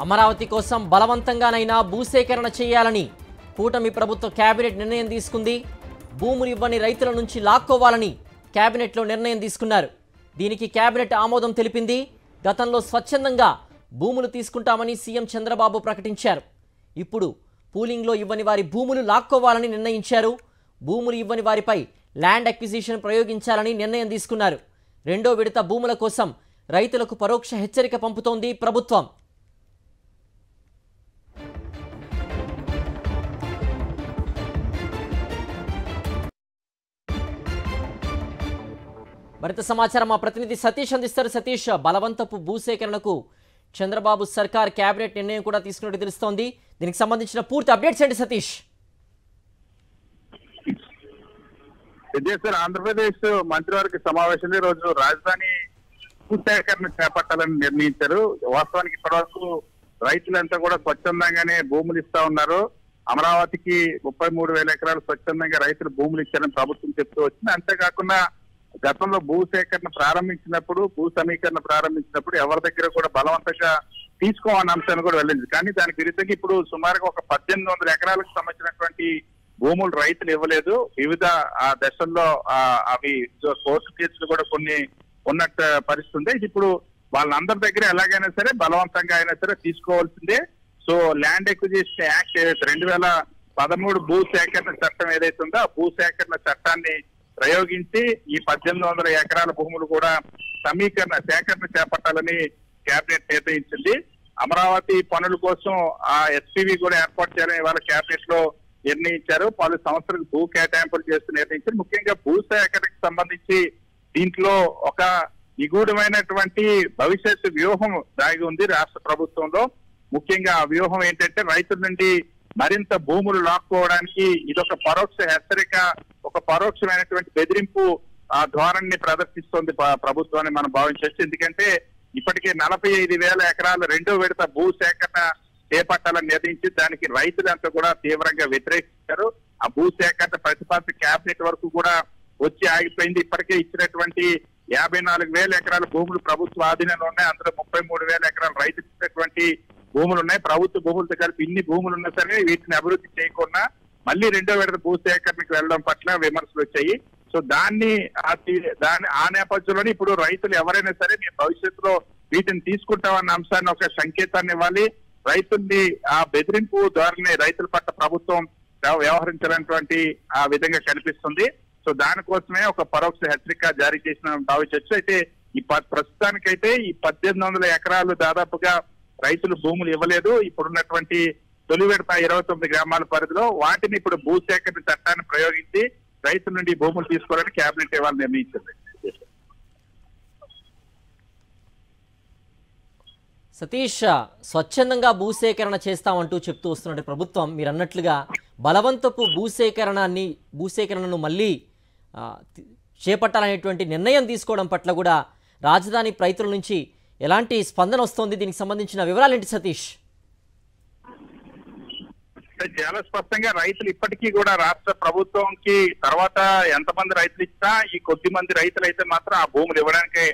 అమరావతి కోసం బలవంతంగానైనా భూసేకరణ చేయాలని కూటమి ప్రభుత్వ కేబినెట్ నిర్ణయం తీసుకుంది. భూములు ఇవ్వని రైతుల నుంచి లాక్కోవాలని కేబినెట్లో నిర్ణయం తీసుకున్నారు. దీనికి కేబినెట్ ఆమోదం తెలిపింది. గతంలో స్వచ్ఛందంగా భూములు తీసుకుంటామని సీఎం చంద్రబాబు ప్రకటించారు. ఇప్పుడు పూలింగ్లో ఇవ్వని వారి భూములు లాక్కోవాలని నిర్ణయించారు. భూములు ఇవ్వని వారిపై ల్యాండ్ అక్విజిషన్ ప్రయోగించాలని నిర్ణయం తీసుకున్నారు. రెండో విడత భూముల కోసం రైతులకు పరోక్ష హెచ్చరిక పంపుతోంది ప్రభుత్వం. మరింత సమాచారం మా ప్రతినిధి సతీష్ అందిస్తారు. సతీష్, బలవంతపు భూసేకరణకు చంద్రబాబు సర్కార్ కేబినెట్ నిర్ణయం కూడా తీసుకున్నట్టు తెలుస్తోంది. దీనికి సంబంధించిన పూర్తి అప్డేట్స్ ఏంటి సతీష్? సార్, ఆంధ్రప్రదేశ్ మంత్రివర్గ సమావేశంలో ఈ రోజు రాజధాని భూసేకరణ చేపట్టాలని నిర్ణయించారు. వాస్తవానికి ఇప్పటివరకు రైతులంతా కూడా స్వచ్ఛందంగానే భూములు ఇస్తా ఉన్నారు. అమరావతికి 33,000 ఎకరాలు స్వచ్ఛందంగా రైతులు భూములు ఇచ్చారని ప్రభుత్వం చెప్తూ వచ్చింది. అంతేకాకుండా గతంలో భూ సమీకరణ ప్రారంభించినప్పుడు ఎవరి దగ్గర కూడా బలవంతంగా తీసుకోవాలన్న అంశాన్ని కూడా వెళ్ళింది. కానీ దానికి విరుద్ధంగా ఇప్పుడు సుమారుగా ఒక 1800 ఎకరాలకు సంబంధించినటువంటి భూములు రైతులు ఇవ్వలేదు. వివిధ దశల్లో అవి కోర్టు కేసులు కూడా కొన్ని ఉన్నట్టు పరిస్థితి ఉంది. ఇప్పుడు వాళ్ళందరి దగ్గర ఎలాగైనా సరే బలవంతంగా అయినా సరే తీసుకోవాల్సిందే. సో ల్యాండ్ ఎక్విజిషన్ యాక్ట్ 2013 భూ సేకరణ చట్టం ఏదైతే ఉందో ఆ భూ సేకరణ చట్టాన్ని ప్రయోగించి ఈ 1800 ఎకరాల భూములు కూడా సేకరణ చేపట్టాలని కేబినెట్ నిర్ణయించింది. అమరావతి పనుల కోసం ఆ ఎస్పీవి కూడా ఏర్పాటు చేయాలని వాళ్ళ కేబినెట్ లో నిర్ణయించారు. పలు సంవత్సరాలు భూ కేటాయింపులు చేస్తూ నిర్ణయించారు. ముఖ్యంగా భూ సేకరణకు సంబంధించి దీంట్లో ఒక నిగూఢమైనటువంటి భవిష్యత్తు వ్యూహం దాగి ఉంది రాష్ట్ర ప్రభుత్వంలో. ముఖ్యంగా ఆ వ్యూహం ఏంటంటే రైతుల నుండి మరింత భూములు లాక్కోవడానికి ఇదొక పరోక్ష హెచ్చరిక, ఒక పరోక్షమైనటువంటి బెదిరింపు ధోరణిని ప్రదర్శిస్తోంది ప్రభుత్వాన్ని మనం భావించవచ్చు. ఎందుకంటే ఇప్పటికే 45,000 ఎకరాలు రెండో విడత భూ సేకరణ చేపట్టాలని నిర్ణయించి దానికి రైతులంతా కూడా తీవ్రంగా వ్యతిరేకించారు. ఆ భూ సేకరణ ప్రతిపాదన కేబినెట్ వరకు కూడా వచ్చి ఆగిపోయింది. ఇప్పటికే ఇచ్చినటువంటి 54,000 ఎకరాల భూములు ప్రభుత్వ ఆధీనంలో ఉన్నాయి. అందులో 33,000 ఎకరాలు రైతులు ఇచ్చినటువంటి భూములు ఉన్నాయి. ప్రభుత్వ భూములతో కలిపి ఇన్ని భూములు ఉన్నా సరే వీటిని అభివృద్ధి చేయకుండా మళ్ళీ రెండో విడత భూ సేకరణకు వెళ్ళడం పట్ల విమర్శలు వచ్చాయి. సో ఆ నేపథ్యంలోనే ఇప్పుడు రైతులు ఎవరైనా సరే మీ భవిష్యత్తులో వీటిని తీసుకుంటామన్న అంశాన్ని ఒక సంకేతాన్ని ఇవ్వాలి. రైతుల్ని ఆ బెదిరింపు ధోరణి రైతుల పట్ల ప్రభుత్వం వ్యవహరించాలన్నటువంటి ఆ విధంగా కనిపిస్తుంది. సో దానికోసమే ఒక పరోక్ష హెచ్చరిక జారీ చేసిన భావించవచ్చు. అయితే ఈ ప్రస్తుతానికైతే ఈ 1800 ఎకరాలు దాదాపుగా రైతులు భూములు ఇవ్వలేదు. ఇప్పుడున్నటువంటి తొలి విడత 29 గ్రామాల పరిధిలో వాటిని ఇప్పుడు భూసేకరణ చట్టాన్ని ప్రయోగించి రైతుల నుండి భూములు తీసుకోవాలని కేబినెట్ ఇవాళ నిర్ణయించింది. సతీష్, స్వచ్ఛందంగా భూసేకరణ చేస్తామంటూ చెప్తూ వస్తున్న ప్రభుత్వం మీరు అన్నట్లుగా బలవంతపు భూసేకరణను మళ్ళీ చేపట్టాలనేటువంటి నిర్ణయం తీసుకోవడం పట్ల కూడా రాజధాని రైతుల నుంచి ఎలాంటి స్పందన వస్తోంది? దీనికి సంబంధించిన వివరాలు ఏంటి సతీష్? చాలా స్పష్టంగా రైతులు ఇప్పటికీ కూడా రాష్ట్ర ప్రభుత్వంకి తర్వాత ఎంతమంది రైతులు ఇచ్చినా ఈ కొద్ది మంది రైతులు అయితే మాత్రం ఆ భూములు ఇవ్వడానికి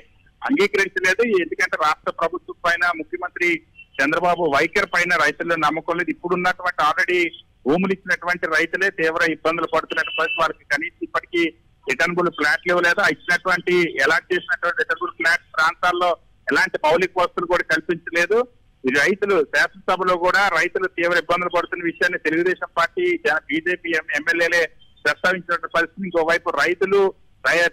అంగీకరించలేదు. ఎందుకంటే రాష్ట్ర ప్రభుత్వం పైన ముఖ్యమంత్రి చంద్రబాబు వైఖరి పైన రైతుల్లో నమ్మకం లేదు. ఇప్పుడున్నటువంటి ఆల్రెడీ భూములు ఇచ్చినటువంటి రైతులే తీవ్ర ఇబ్బందులు పడుతున్నటువంటి వాళ్ళకి కనీసం ఇప్పటికీ రిటర్నబుల్ ఫ్లాట్లు ఇవ్వలేదు. ఇచ్చినటువంటి ఎలాంటి చేసినటువంటి రిటర్నబుల్ ఫ్లాట్ ప్రాంతాల్లో ఎలాంటి మౌలిక వస్తువులు కూడా కల్పించలేదు. ఈ రైతులు శాసనసభలో కూడా రైతులు తీవ్ర ఇబ్బందులు పడుతున్న విషయాన్ని తెలుగుదేశం పార్టీ బీజేపీ ఎమ్మెల్యేలే ప్రస్తావించినటువంటి పరిస్థితి. ఇంకోవైపు రైతులు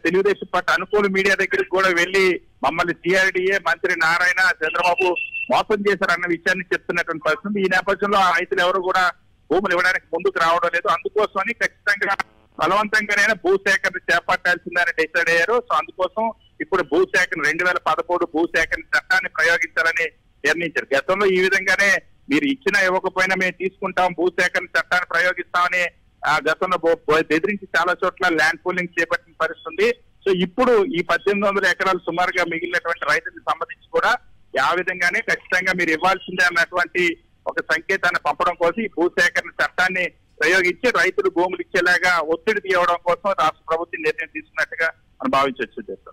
తెలుగుదేశం పార్టీ అనుకూల మీడియా దగ్గరికి కూడా వెళ్లి మమ్మల్ని సిఆర్డీఏ మంత్రి నారాయణ చంద్రబాబు మోసం చేశారన్న విషయాన్ని చెప్తున్నటువంటి పరిస్థితి. ఈ నేపథ్యంలో ఆ రైతులు ఎవరు కూడా భూములు ఇవ్వడానికి ముందుకు రావడం లేదు. అందుకోసమని ఖచ్చితంగా బలవంతంగానైనా భూసేకరణ చేపట్టాల్సిందని డిసైడ్ అయ్యారు. సో అందుకోసం ఇప్పుడు భూసేకరణ 2013 భూసేకరణ చట్టాన్ని ప్రయోగించాలని నిర్ణయించారు. గతంలో ఈ విధంగానే మీరు ఇచ్చినా ఇవ్వకపోయినా మేము తీసుకుంటాం, భూసేకరణ చట్టాన్ని ప్రయోగిస్తామని గతంలో బెదిరించి చాలా చోట్ల ల్యాండ్ పూలింగ్ చేపట్టిన పరిస్థితుంది. సో ఇప్పుడు ఈ 1800 ఎకరాలు సుమారుగా మిగిలినటువంటి రైతులకు సంబంధించి కూడా ఆ విధంగానే ఖచ్చితంగా మీరు ఇవ్వాల్సిందే అన్నటువంటి ఒక సంకేతాన్ని పంపడం కోసం ఈ భూసేకరణ చట్టాన్ని ప్రయోగించి రైతులు భూములు ఇచ్చేలాగా ఒత్తిడి తీయడం కోసం రాష్ట్ర ప్రభుత్వం నిర్ణయం తీసుకున్నట్టుగా మనం భావించవచ్చు.